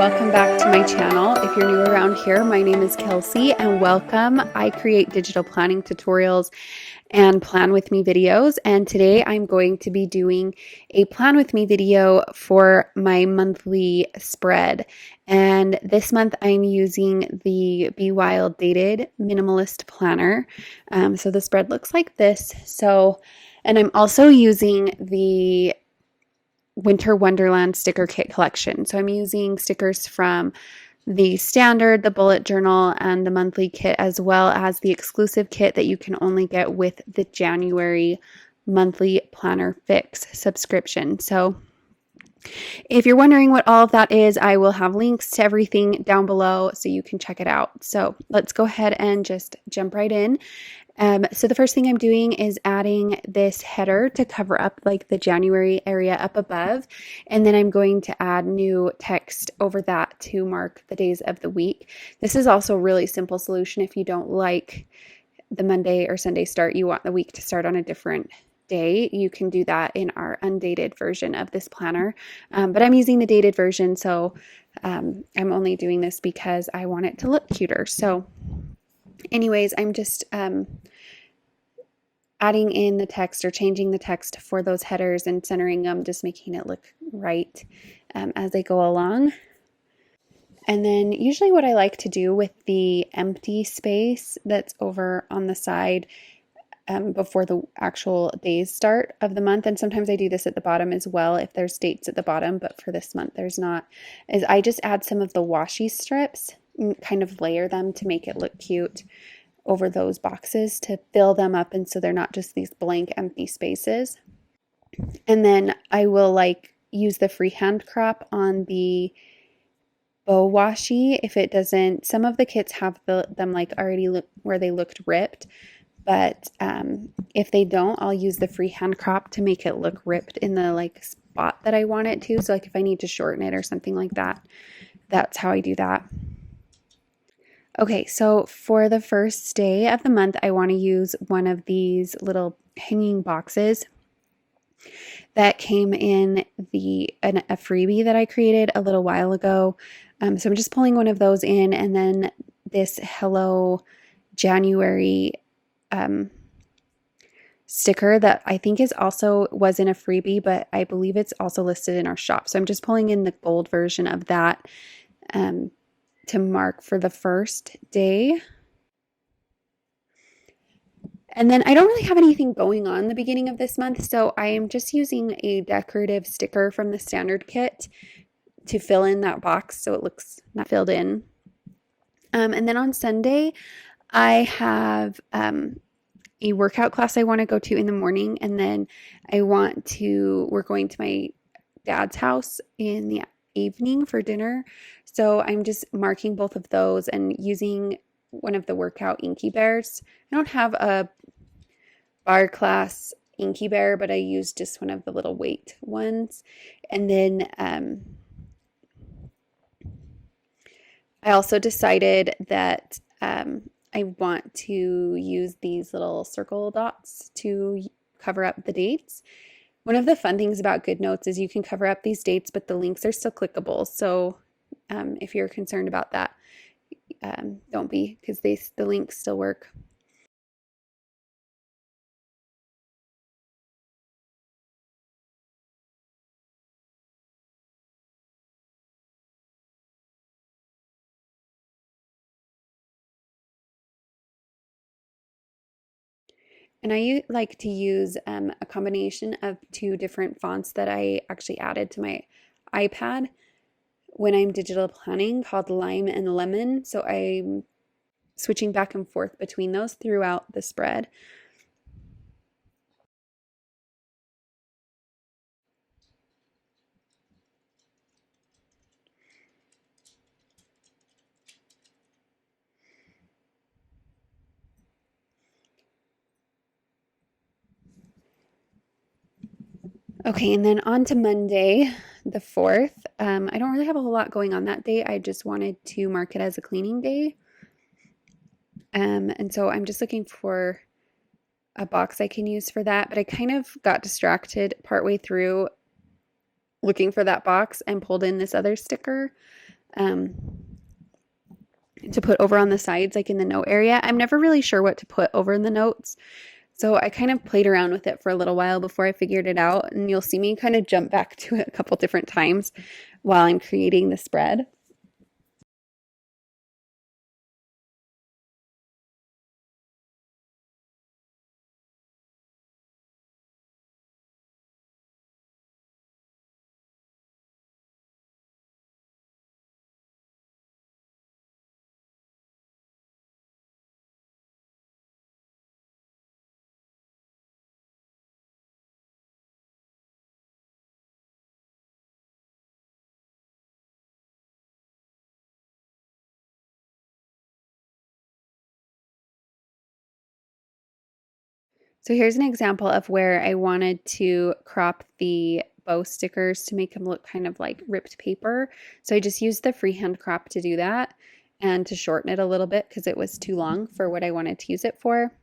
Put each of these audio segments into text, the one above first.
welcome back to my channel. If you're new around here, my name is Kelsey and welcome. I create digital planning tutorials and plan with me videos, and today I'm going to be doing a plan with me video for my monthly spread. And this month I'm using the Be Wild Dated Minimalist Planner. So the spread looks like this. And I'm also using the Winter Wonderland sticker kit collection. So I'm using stickers from the standard, the bullet journal, and the monthly kit, as well as the exclusive kit that you can only get with the January monthly planner fix subscription. So if you're wondering what all of that is, I will have links to everything down below so you can check it out. So let's go ahead and just jump right in. So the first thing I'm doing is adding this header to cover up like the January area up above. And then I'm going to add new text over that to mark the days of the week. This is also a really simple solution if you don't like the Monday or Sunday start, you want the week to start on a different day. You can do that in our undated version of this planner. But I'm using the dated version, so I'm only doing this because I want it to look cuter. So anyways, I'm just adding in the text or changing the text for those headers and centering them, just making it look right as I go along. And then usually what I like to do with the empty space that's over on the side before the actual days start of the month, and sometimes I do this at the bottom as well if there's dates at the bottom, but for this month there's not, is I just add some of the washi strips and kind of layer them to make it look cute over those boxes to fill them up, and so they're not just these blank empty spaces. And then I will use the freehand crop on the bow washi if it doesn't. Some of the kits have them already where they looked ripped, but if they don't, I'll use the freehand crop to make it look ripped in the spot that I want it to. So if I need to shorten it or something like that, that's how I do that. Okay, so for the first day of the month, I want to use one of these little hanging boxes that came in a freebie that I created a little while ago. So I'm just pulling one of those in, and then this Hello January sticker that I think was in a freebie, but I believe it's also listed in our shop. So I'm just pulling in the gold version of that to mark for the first day. And then I don't really have anything going on the beginning of this month, so I am just using a decorative sticker from the standard kit to fill in that box so it looks not filled in. And then on Sunday, I have a workout class I want to go to in the morning, and then we're going to my dad's house in the evening for dinner. So I'm just marking both of those and using one of the workout Inky Bears. I don't have a bar class Inky Bear, but I used just one of the little weight ones. And then I also decided that I want to use these little circle dots to cover up the dates. One of the fun things about GoodNotes is you can cover up these dates, but the links are still clickable. So if you're concerned about that, don't be, because the links still work. And I like to use a combination of two different fonts that I actually added to my iPad when I'm digital planning, called Lime and Lemon. So I'm switching back and forth between those throughout the spread. Okay, and then on to Monday, the 4th. I don't really have a whole lot going on that day. I just wanted to mark it as a cleaning day. And so I'm just looking for a box I can use for that, but I kind of got distracted partway through looking for that box and pulled in this other sticker to put over on the sides, like in the note area. I'm never really sure what to put over in the notes. So I kind of played around with it for a little while before I figured it out. And you'll see me kind of jump back to it a couple different times while I'm creating the spread. So here's an example of where I wanted to crop the bow stickers to make them look kind of like ripped paper. So I just used the freehand crop to do that and to shorten it a little bit because it was too long for what I wanted to use it for.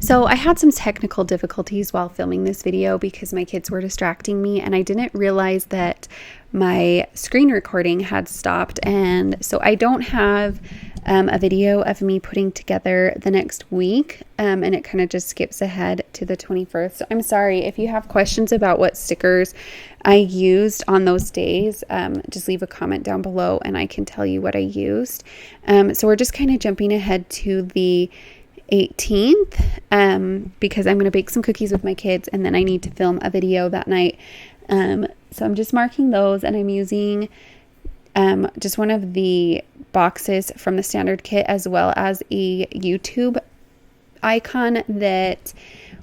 So I had some technical difficulties while filming this video because my kids were distracting me, and I didn't realize that my screen recording had stopped. And so I don't have a video of me putting together the next week, and it kind of just skips ahead to the 21st. So I'm sorry if you have questions about what stickers I used on those days. Just leave a comment down below and I can tell you what I used. So we're just kind of jumping ahead to the 18th because I'm going to bake some cookies with my kids and then I need to film a video that night. So I'm just marking those, and I'm using just one of the boxes from the standard kit as well as a YouTube icon that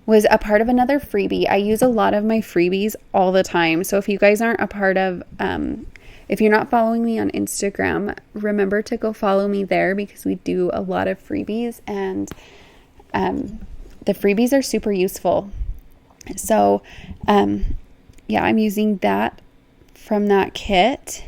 was a part of another freebie. I use a lot of my freebies all the time. So if you guys aren't a part of if you're not following me on Instagram, remember to go follow me there because we do a lot of freebies, and the freebies are super useful. So, yeah, I'm using that from that kit.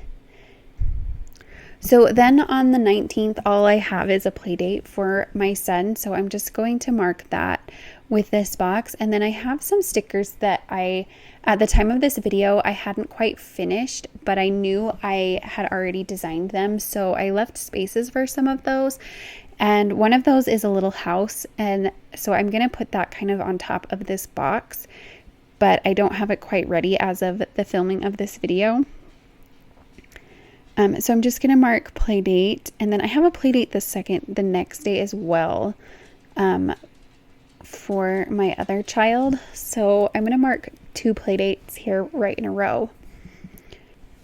So then on the 19th, all I have is a play date for my son. So I'm just going to mark that with this box. And then I have some stickers that at the time of this video, I hadn't quite finished, but I knew I had already designed them. So I left spaces for some of those. And one of those is a little house. And so I'm going to put that kind of on top of this box, but I don't have it quite ready as of the filming of this video. So I'm just going to mark play date, and then I have a play date the next day as well for my other child. So I'm going to mark 2 play dates here right in a row.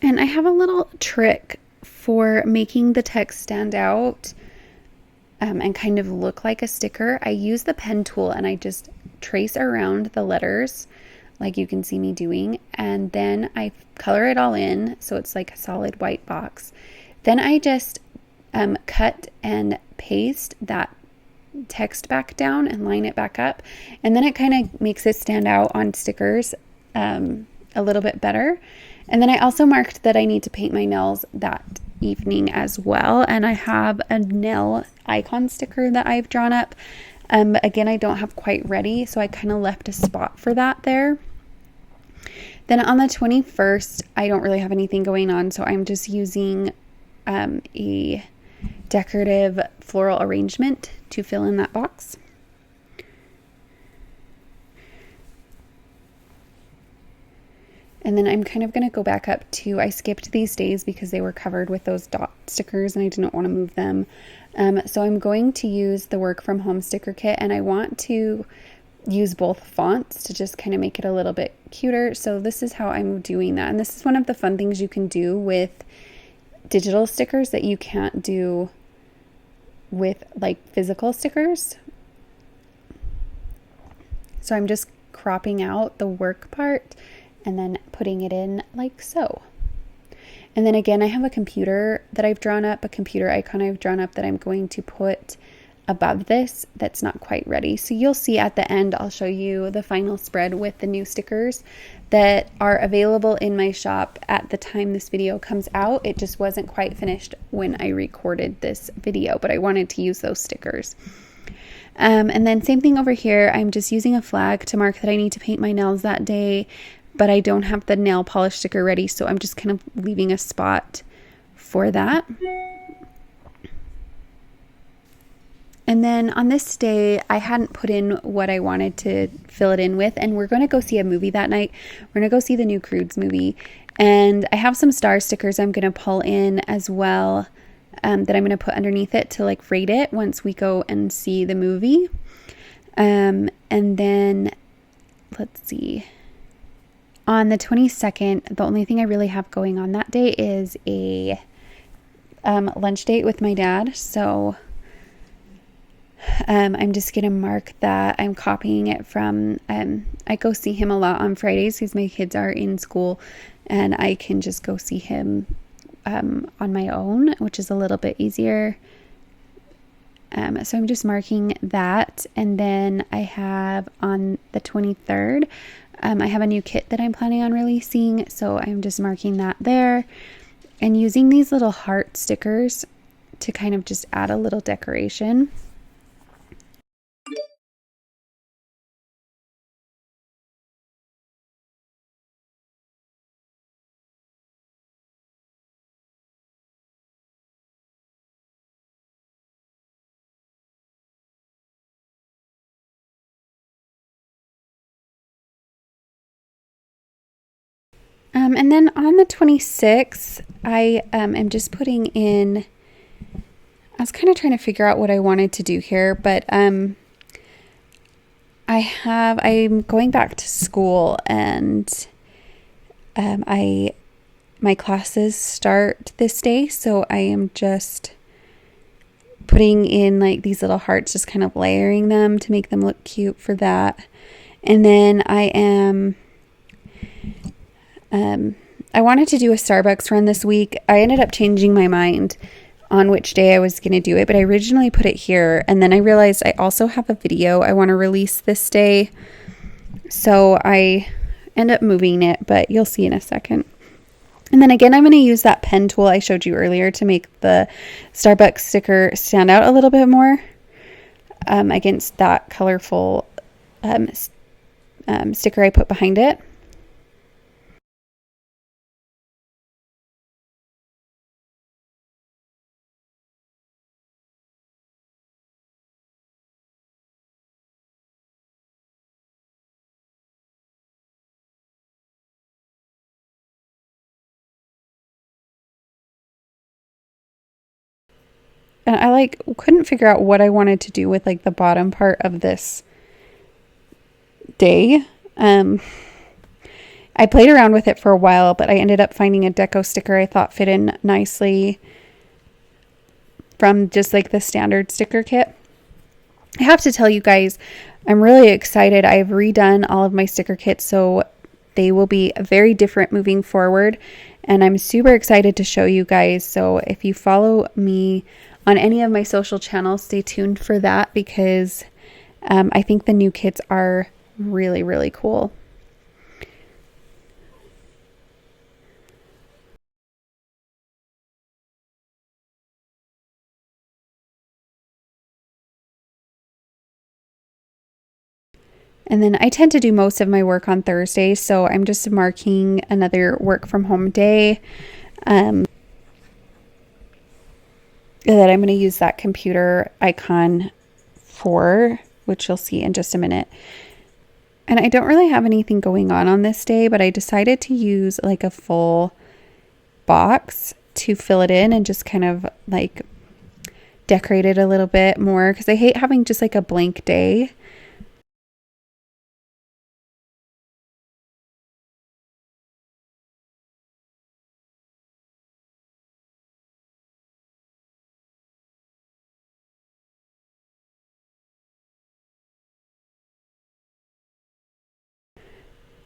And I have a little trick for making the text stand out and kind of look like a sticker. I use the pen tool and I just trace around the letters like you can see me doing, and then I color it all in so it's like a solid white box. Then I just cut and paste that text back down and line it back up, and then it kind of makes it stand out on stickers a little bit better. And then I also marked that I need to paint my nails that evening as well, and I have a nail icon sticker that I've drawn up. Again, I don't have quite ready, so I kind of left a spot for that there. Then on the 21st, I don't really have anything going on, so I'm just using a decorative floral arrangement to fill in that box. And then I'm kind of going to go back up to, I skipped these days because they were covered with those dot stickers and I didn't want to move them. So I'm going to use the Work From Home sticker kit, and I want to use both fonts to just kind of make it a little bit cuter. So this is how I'm doing that. And this is one of the fun things you can do with digital stickers that you can't do with like physical stickers. So I'm just cropping out the work part and then putting it in like so. And then again, I have a computer that I've drawn up, a computer icon I've drawn up that I'm going to put above this that's not quite ready. So you'll see at the end, I'll show you the final spread with the new stickers that are available in my shop at the time this video comes out. It just wasn't quite finished when I recorded this video, but I wanted to use those stickers. And then same thing over here. I'm just using a flag to mark that I need to paint my nails that day, but I don't have the nail polish sticker ready, so I'm just kind of leaving a spot for that. And then on this day, I hadn't put in what I wanted to fill it in with, and we're going to go see a movie that night. We're going to go see the new Croods movie, and I have some star stickers I'm going to pull in as well, that I'm going to put underneath it to like rate it once we go and see the movie. And then let's see, on the 22nd, the only thing I really have going on that day is a lunch date with my dad. So I'm just going to mark that. I'm copying it from, I go see him a lot on Fridays because my kids are in school, and I can just go see him on my own, which is a little bit easier. So I'm just marking that. And then I have on the 23rd, I have a new kit that I'm planning on releasing. So I'm just marking that there and using these little heart stickers to kind of just add a little decoration. And then on the 26th, I am just putting in, I was kind of trying to figure out what I wanted to do here, but I'm going back to school, and my classes start this day, so I am just putting in like these little hearts, just kind of layering them to make them look cute for that. And then I wanted to do a Starbucks run this week. I ended up changing my mind on which day I was going to do it, but I originally put it here, and then I realized I also have a video I want to release this day, so I end up moving it, but you'll see in a second. And then again, I'm going to use that pen tool I showed you earlier to make the Starbucks sticker stand out a little bit more against that colorful sticker I put behind it. And I couldn't figure out what I wanted to do with like the bottom part of this day. I played around with it for a while, but I ended up finding a deco sticker I thought fit in nicely from just like the standard sticker kit. I have to tell you guys, I'm really excited. I've redone all of my sticker kits, so they will be very different moving forward, and I'm super excited to show you guys. So if you follow me on any of my social channels, stay tuned for that, because I think the new kits are really, really cool. And then I tend to do most of my work on Thursdays, so I'm just marking another work from home day. That I'm going to use that computer icon for, which you'll see in just a minute. And I don't really have anything going on this day, but I decided to use like a full box to fill it in and just kind of like decorate it a little bit more, because I hate having just like a blank day.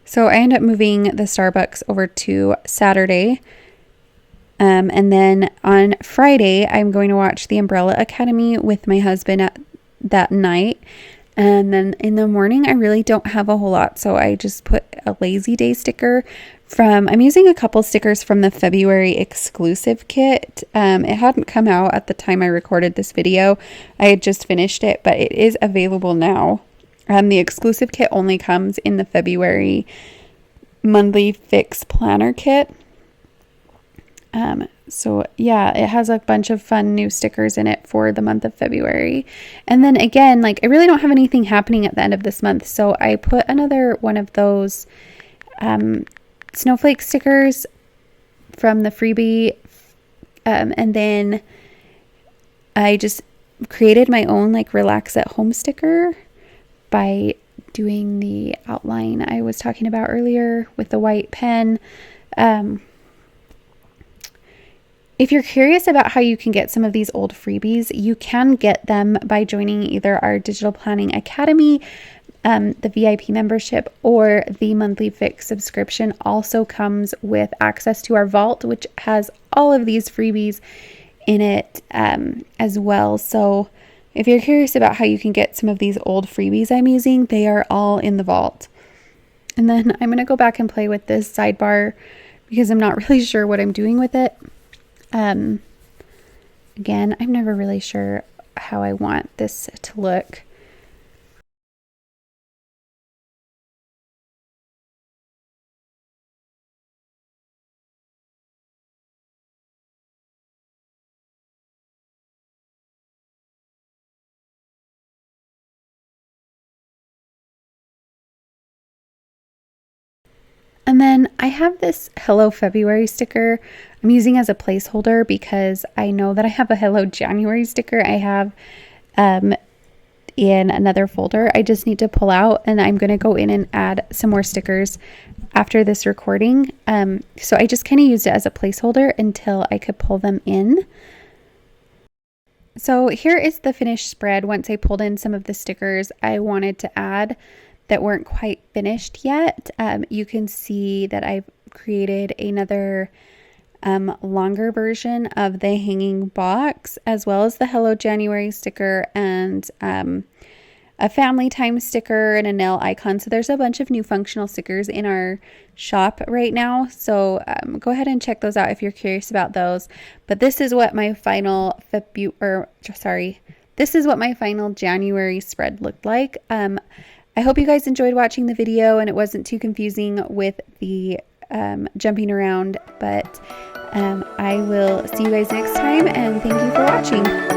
So I end up moving the Starbucks over to Saturday. And then on Friday, I'm going to watch The Umbrella Academy with my husband at that night. And then in the morning, I really don't have a whole lot. So I just put a lazy day sticker I'm using a couple stickers from the February exclusive kit. It hadn't come out at the time I recorded this video. I had just finished it, but it is available now. The exclusive kit only comes in the February monthly fix planner kit. So yeah, it has a bunch of fun new stickers in it for the month of February. And then again, like I really don't have anything happening at the end of this month. So I put another one of those snowflake stickers from the freebie. And then I just created my own like relax at home sticker by doing the outline I was talking about earlier with the white pen. If you're curious about how you can get some of these old freebies, you can get them by joining either our Digital Planning Academy, the VIP membership, or the monthly fix subscription. Also comes with access to our vault, which has all of these freebies in it as well. So if you're curious about how you can get some of these old freebies I'm using, they are all in the vault. And then I'm going to go back and play with this sidebar because I'm not really sure what I'm doing with it. Again, I'm never really sure how I want this to look. And then I have this Hello February sticker I'm using as a placeholder because I know that I have a Hello January sticker I have in another folder. I just need to pull out, and I'm going to go in and add some more stickers after this recording. So I just kind of used it as a placeholder until I could pull them in. So here is the finished spread. Once I pulled in some of the stickers I wanted to add that weren't quite finished yet, you can see that I've created another longer version of the hanging box, as well as the Hello January sticker and a family time sticker and a nail icon. So there's a bunch of new functional stickers in our shop right now. So go ahead and check those out if you're curious about those. But this is what my final this is what my final January spread looked like. I hope you guys enjoyed watching the video and it wasn't too confusing with the jumping around, but I will see you guys next time, and thank you for watching.